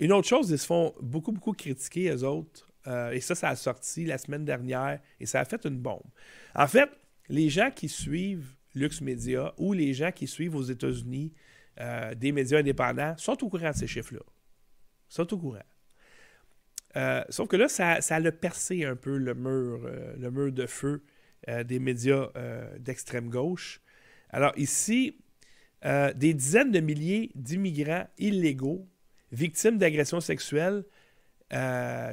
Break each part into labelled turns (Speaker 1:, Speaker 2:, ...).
Speaker 1: une autre chose, ils se font beaucoup, beaucoup critiquer, eux autres. Et ça a sorti la semaine dernière et ça a fait une bombe. En fait, les gens qui suivent Lux Media ou les gens qui suivent aux États-Unis des médias indépendants sont au courant de ces chiffres-là. Ils sont au courant. Sauf que là, ça a percé un peu le mur de feu des médias d'extrême gauche. Alors ici, des dizaines de milliers d'immigrants illégaux, victimes d'agressions sexuelles,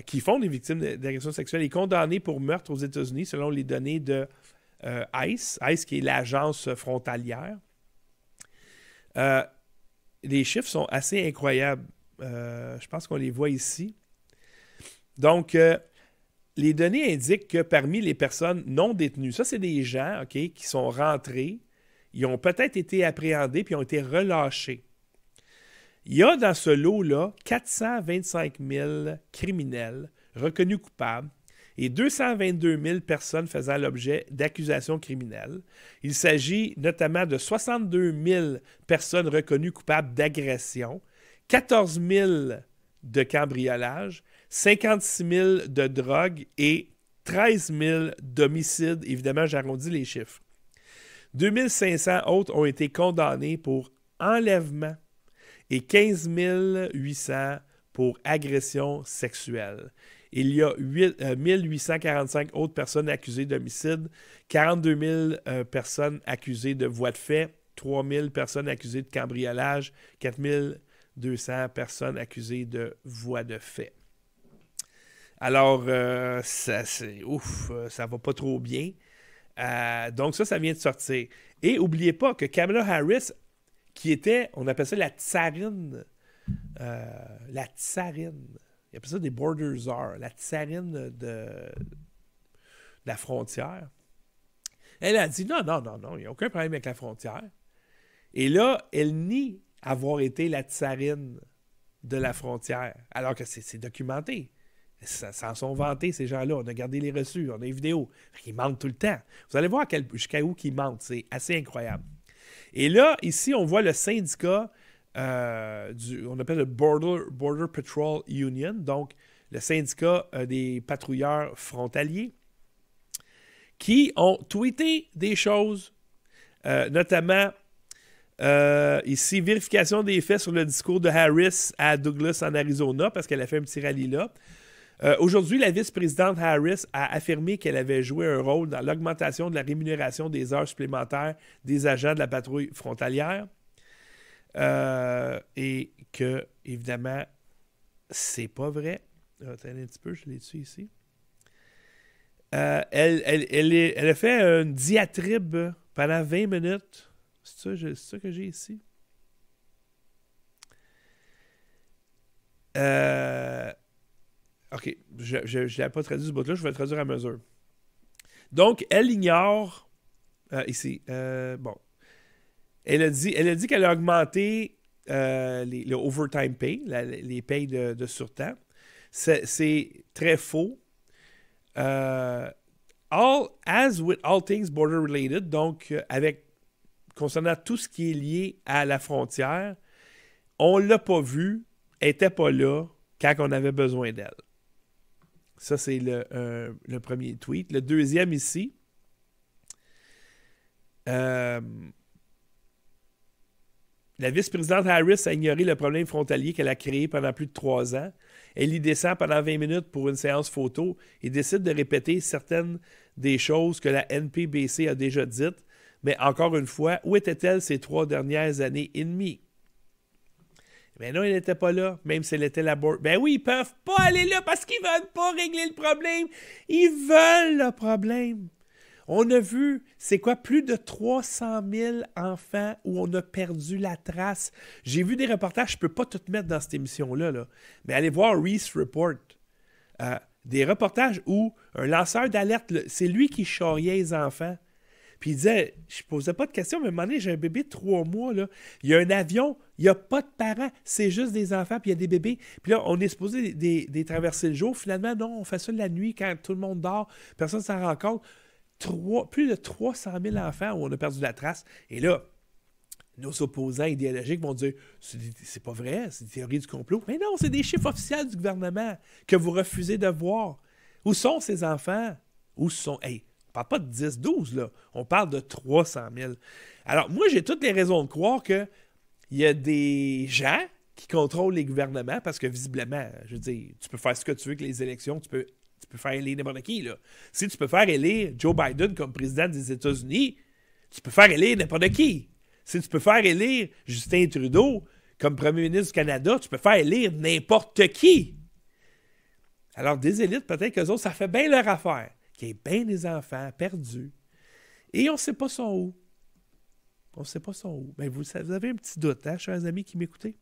Speaker 1: qui font des victimes d'agressions sexuelles et condamnés pour meurtre aux États-Unis, selon les données de ICE, ICE qui est l'agence frontalière. Les chiffres sont assez incroyables. Je pense qu'on les voit ici. Donc, les données indiquent que parmi les personnes non détenues, ça, c'est des gens qui sont rentrés, ils ont peut-être été appréhendés puis ont été relâchés. Il y a dans ce lot-là 425 000 criminels reconnus coupables et 222 000 personnes faisant l'objet d'accusations criminelles. Il s'agit notamment de 62 000 personnes reconnues coupables d'agression, 14 000 de cambriolage, 56 000 de drogue et 13 000 d'homicides. Évidemment, j'arrondis les chiffres. 2 500 autres ont été condamnés pour enlèvement et 15 800 pour agression sexuelle. Il y a 1845 autres personnes accusées d'homicide, 42 000 personnes accusées de voies de fait, 3 000 personnes accusées de cambriolage, 4 200 personnes accusées de voies de fait. Alors, ça va pas trop bien. Donc ça vient de sortir. Et n'oubliez pas que Kamala Harris, qui était, on appelle ça la tsarine, il appelle ça des border czars, la tsarine de la frontière. Elle a dit non, il n'y a aucun problème avec la frontière. Et là, elle nie avoir été la tsarine de la frontière, alors que c'est documenté. Ça s'en sont vantés, ces gens-là. On a gardé les reçus, on a les vidéos. Ils mentent tout le temps. Vous allez voir jusqu'à où ils mentent. C'est assez incroyable. Et là, ici, on voit le syndicat, on appelle le Border Patrol Union, donc le syndicat des patrouilleurs frontaliers, qui ont tweeté des choses, notamment ici, vérification des faits sur le discours de Harris à Douglas en Arizona, parce qu'elle a fait un petit rallye là. Aujourd'hui, la vice-présidente Harris a affirmé qu'elle avait joué un rôle dans l'augmentation de la rémunération des heures supplémentaires des agents de la patrouille frontalière et que, évidemment, c'est pas vrai. Attendez un petit peu, je l'ai dessus ici. Elle a fait une diatribe pendant 20 minutes. C'est ça que j'ai ici? OK, je ne l'avais pas traduit ce bout-là, je vais le traduire à mesure. Donc, elle ignore, ici, bon, elle a dit qu'elle a augmenté le overtime pay, les payes de surtemps. C'est très faux. As with all things border related, donc concernant tout ce qui est lié à la frontière, on ne l'a pas vu, elle n'était pas là quand on avait besoin d'elle. Ça, c'est le premier tweet. Le deuxième ici. La vice-présidente Harris a ignoré le problème frontalier qu'elle a créé pendant plus de 3 ans. Elle y descend pendant 20 minutes pour une séance photo et décide de répéter certaines des choses que la NPBC a déjà dites. Mais encore une fois, où était-elle ces 3 dernières années et demie? Mais non, elle n'était pas là, même si elle était là. Ben oui, ils peuvent pas aller là parce qu'ils veulent pas régler le problème. Ils veulent le problème. On a vu, c'est quoi, plus de 300 000 enfants où on a perdu la trace. J'ai vu des reportages, je peux pas tout mettre dans cette émission-là, là, mais allez voir Reese Report. Des reportages où un lanceur d'alerte, c'est lui qui charriait les enfants. Puis il disait, je posais pas de questions, mais à un moment donné, j'ai un bébé de 3 mois, là. Il y a un avion, il n'y a pas de parents, c'est juste des enfants, puis il y a des bébés. Puis là, on est supposé des traverser le jour. Finalement, non, on fait ça la nuit quand tout le monde dort, personne ne s'en rend compte. Plus de 300 000 enfants où on a perdu la trace. Et là, nos opposants idéologiques vont dire c'est pas vrai, c'est une théorie du complot. Mais non, c'est des chiffres officiels du gouvernement que vous refusez de voir. Où sont ces enfants? Où sont... Hey, on parle pas de 10, 12, là. On parle de 300 000. Alors, moi, j'ai toutes les raisons de croire qu'il y a des gens qui contrôlent les gouvernements parce que, visiblement, je veux dire, tu peux faire ce que tu veux avec les élections, tu peux faire élire n'importe qui, là. Si tu peux faire élire Joe Biden comme président des États-Unis, tu peux faire élire n'importe qui. Si tu peux faire élire Justin Trudeau comme premier ministre du Canada, tu peux faire élire n'importe qui. Alors, des élites, peut-être qu'eux autres, ça fait bien leur affaire. Qu'il y ait bien des enfants perdus. Et on ne sait pas son où. On ne sait pas son où. Mais vous avez un petit doute, hein, chers amis qui m'écoutez?